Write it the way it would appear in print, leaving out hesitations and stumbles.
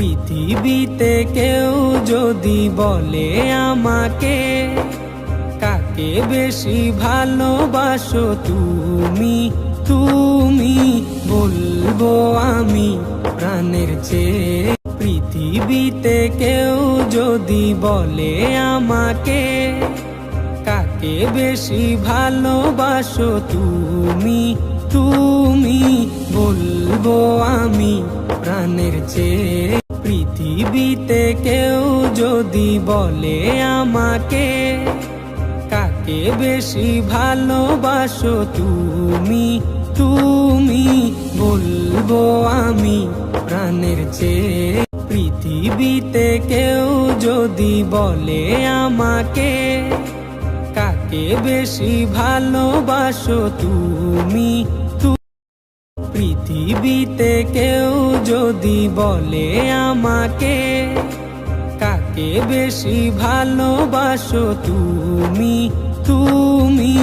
পৃথিবীতে কেউ যদি বলে আমাকে, কাকে বেশি ভালোবাসো তুমি, তুমি বলবো আমি প্রাণের চেয়ে। পৃথিবীতে কেউ যদি বলে আমাকে, কাকে বেশি ভালোবাসো তুমি, তুমি বলবো আমি প্রাণের চেয়ে। পৃথিবীতে কেউ যদি বলে আমাকে, কাকে বেশি ভালোবাসো তুমি, তুমি বলবো আমি প্রাণের চেয়ে। পৃথিবীতে কেউ যদি বলে আমাকে, কাকে বেশি ভালোবাসো তুমি, পৃথিবীতে কেউ যদি বলে আমাকে, কাকে বেশি ভালোবাসো তুমি, তুমি